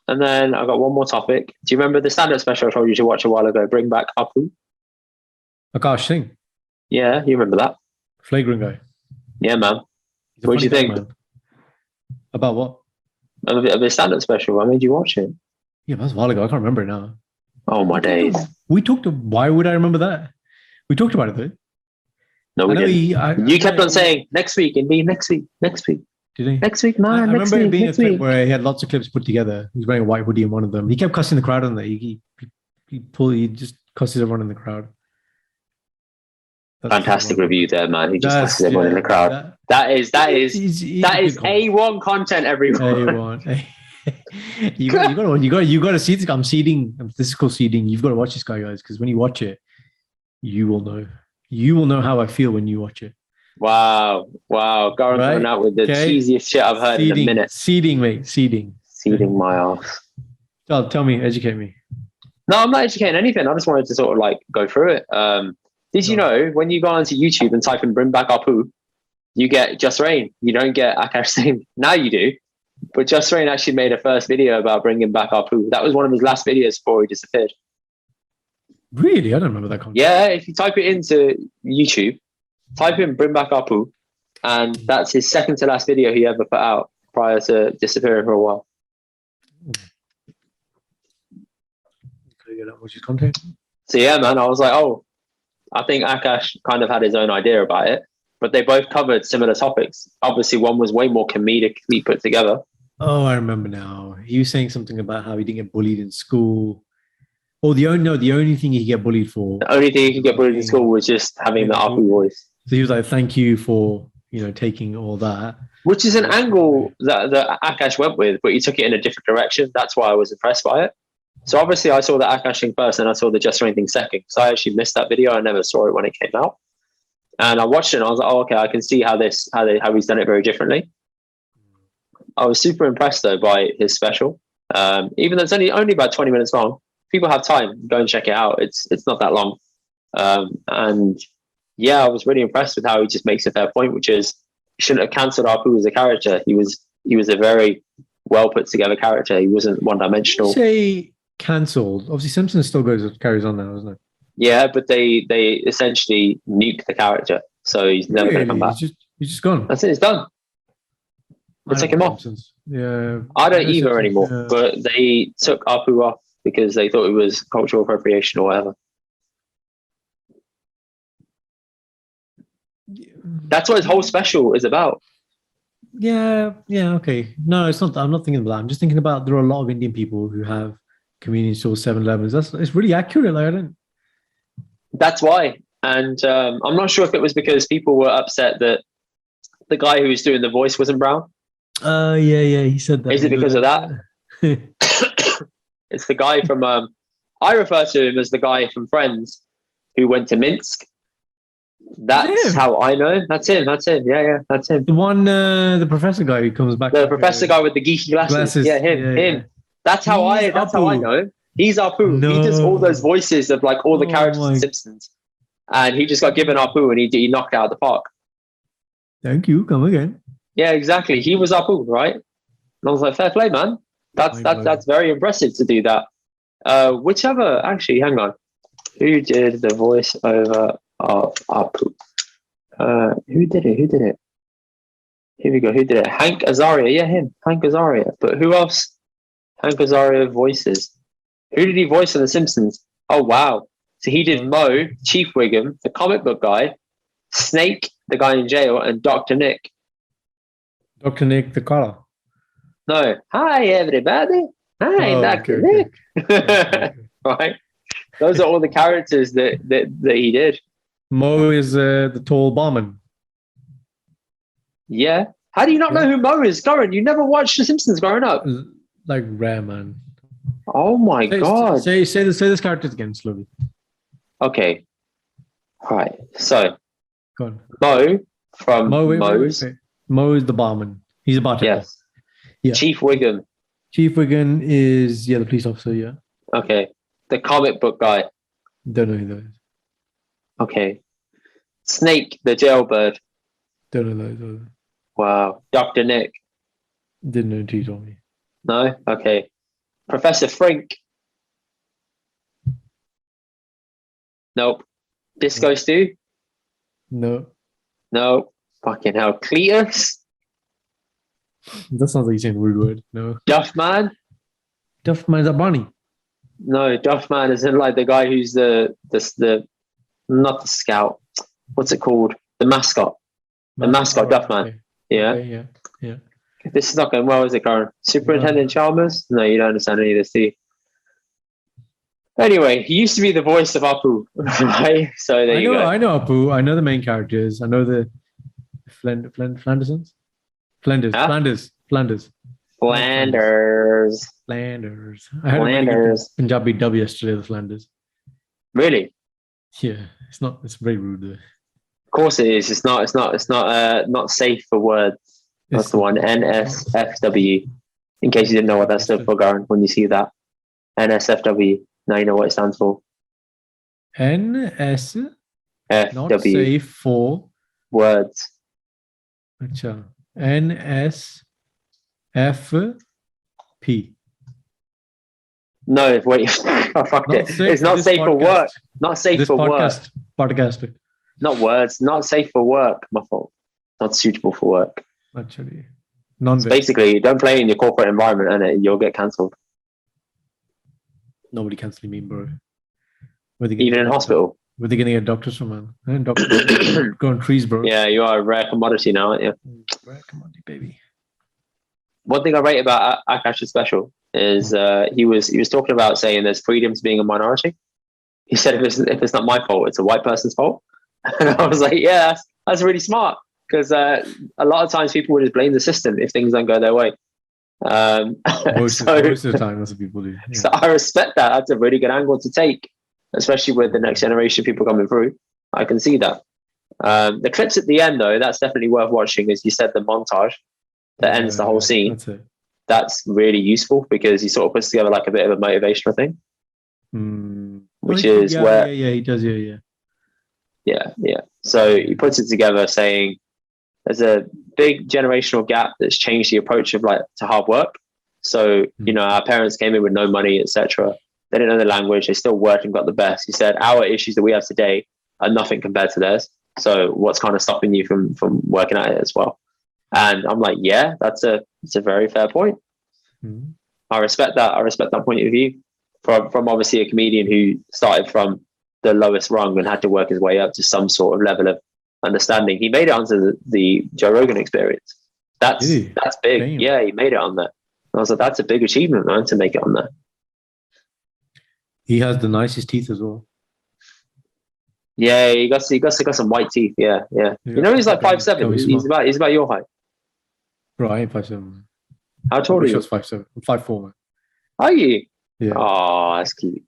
And then I got one more topic. Do you remember the stand-up special I told you to watch a while ago? Bring Back Apu. Akaash Singh, Yeah, you remember that? flagrant guy. Yeah, man. He's a What do funny you guy, think man. About what? of the stand-up special? I made you watch it. Yeah, that was a while ago. I can't remember it now. Oh my days! We talked to. Why would I remember that? We talked about it though. No, I we know didn't. You kept on saying next week, Indy, next week, next week, Did he? next week, I man, next remember it week, being a next clip week. where he had lots of clips put together. He was wearing a white hoodie in one of them. He kept cussing the crowd on that. He just cusses everyone in the crowd. Fantastic review there, man. He just cusses everyone in the crowd. That is he's A1 content, everyone. A1. You got to see this. I'm seeding. This is called seeding. You've got to watch this guy, guys, because when you watch it, you will know. You will know how I feel when you watch it. Wow. Going Right? out with the cheesiest shit I've heard in a minute. Seeding, mate. Seeding my ass. Tell me, educate me. No, I'm not educating anything. I just wanted to sort of like go through it. Did you know when you go onto YouTube and type in "Bring Back Apu," you get Just Rain. You don't get Akaash Singh. Now you do. But Just Rain actually made a first video about bringing back Apu. That was one of his last videos before he disappeared. Really? I don't remember that content. Yeah, if you type it into YouTube, type in "Bring Back Apu," and that's his second to last video he ever put out prior to disappearing for a while. What's his content? So yeah, man, I was like, oh, I think Akaash kind of had his own idea about it, but they both covered similar topics. Obviously, one was way more comedically put together. Oh, I remember now. He was saying something about how he didn't get bullied in school. Or the only thing he could get bullied for. The only thing he could get bullied in school was just having the Apu voice. So he was like, "Thank you for taking all that." Which is an angle that Akaash went with, but he took it in a different direction. That's why I was impressed by it. So obviously I saw the Akaash thing first and I saw the Just Rain thing second. So I actually missed that video. I never saw it when it came out. And I watched it and I was like, oh, okay, I can see how he's done it very differently. I was super impressed though by his special. Even though it's only about 20 minutes long, people have time, go and check it out. It's not that long. And yeah, I was really impressed with how he just makes a fair point, which is he shouldn't have cancelled Apu as a character. He was a very well put together character. He wasn't one dimensional. Say cancelled. Obviously, Simpsons still carries on now, doesn't it? Yeah, but they essentially nuke the character, so he's never going to come back. He's just gone. That's it. It's done. They took him off. Yeah, I don't either anymore. But they took Apu off because they thought it was cultural appropriation or whatever. That's what his whole special is about. Yeah, okay. No, it's not. I'm not thinking about that. I'm just thinking about there are a lot of Indian people who have convenience stores, 7-Elevens. It's really accurate. Like I don't. That's why, and I'm not sure if it was because people were upset that the guy who was doing the voice wasn't brown. Yeah, he said that. Is it because of that? It's the guy from. I refer to him as the guy from Friends who went to Minsk. That's how I know. That's him. Yeah, that's him. The one, the professor guy who comes back. The professor guy with the geeky glasses. Yeah, him. Yeah. That's how I know. He's Apu. No. He does all those voices of like all the characters in Simpsons, and he just got given Apu and he knocked it out of the park. Thank you. Come again. Yeah, exactly. He was Apu, right? And I was like, fair play, man. That's very impressive to do that. Actually, hang on. Who did the voiceover of Apu? Who did it? Here we go. Who did it? Hank Azaria. Yeah, him. Hank Azaria. But who else? Hank Azaria voices. Who did he voice in The Simpsons? Oh, wow. So he did Mo, Chief Wiggum, the comic book guy, Snake, the guy in jail, and Dr. Nick. Dr. Nick, the collar. No. Hi, everybody. Hi, Dr. Nick. Okay. Right? Those are all the characters that he did. Mo is the tall barman. Yeah. How do you not know who Mo is, Goran? You never watched The Simpsons growing up. Like rare, man. Oh my God. Say this characters again slowly. Okay. Right. So go on. Mo from Moe's. Mo is the barman. He's a bartender. Yes. Yeah. Chief Wiggum. Chief Wiggum is the police officer, yeah. Okay. The comic book guy. Don't know who that is. Okay. Snake, the jailbird. Don't know those. Wow. Dr. Nick. Didn't know until you told me. No? Okay. Professor Frink. Nope. Disco Stew. No. No. Fucking hell. Cletus. That sounds like you're saying a weird word. No. Duffman. Duffman, is that Barney? No, Duffman is in like the guy who's the not the scout. What's it called? The mascot. The mascot, Duffman. Okay. Yeah. Okay, yeah. This is not going well, is it, Karen? Superintendent Chalmers? No, you don't understand any of this, do you? Anyway, he used to be the voice of Apu, right? So there you go. I know Apu. I know the main characters. I know the Flandersons? Flanders. Huh? Flanders. Flanders. I had a really good Punjabi dub yesterday, the Flanders. Really? Yeah, it's very rude though. Of course it is. It's not safe for words. That's the one. NSFW. In case you didn't know what that stood for, Garen, when you see that. NSFW. Now you know what it stands for. NS FW. Not safe for words. Acha. NSFP. No, wait. I fucked it. It's not safe for work. Not safe for work. Podcast. Not words. Not safe for work. My fault. Not suitable for work. Actually. Basically, don't play in your corporate environment and you'll get cancelled. Nobody cancelling me, bro. Even in hospital. Where they going to get doctors from, man? And doctors go on trees, bro. Yeah, you are a rare commodity now, aren't you? Rare commodity, baby. One thing I rate about Akaash's special is he was talking about saying there's freedom to being a minority. He said if it's not my fault, it's a white person's fault. And I was like, yeah, that's really smart, because a lot of times people would just blame the system if things don't go their way. Most of the time, that's what people do. Yeah. So I respect that. That's a really good angle to take, especially with the next generation of people coming through. I can see that. The clips at the end, though, that's definitely worth watching. As you said, the montage that ends the whole scene. That's really useful because he sort of puts together like a bit of a motivational thing, which is where he does. Yeah. So he puts it together saying there's a big generational gap that's changed the approach of to hard work. So our parents came in with no money, etc. They didn't know the language. They still worked and got the best. He said our issues that we have today are nothing compared to theirs. So what's kind of stopping you from working at it as well? And I'm like, yeah, it's a very fair point. I respect that. I respect that point of view from obviously a comedian who started from the lowest rung and had to work his way up to some sort of level of understanding. He made it onto the Joe Rogan Experience. That's big. Damn. Yeah, he made it on there. I was like, that's a big achievement, man, to make it on there. He has the nicest teeth as well. Yeah, he got some white teeth. Yeah. You know, he's like 5'7". He's about your height. Bro, I ain't 5'7". How tall are you? I was 5'7". I'm 5'4", man. Are you? Yeah. Oh, that's cute.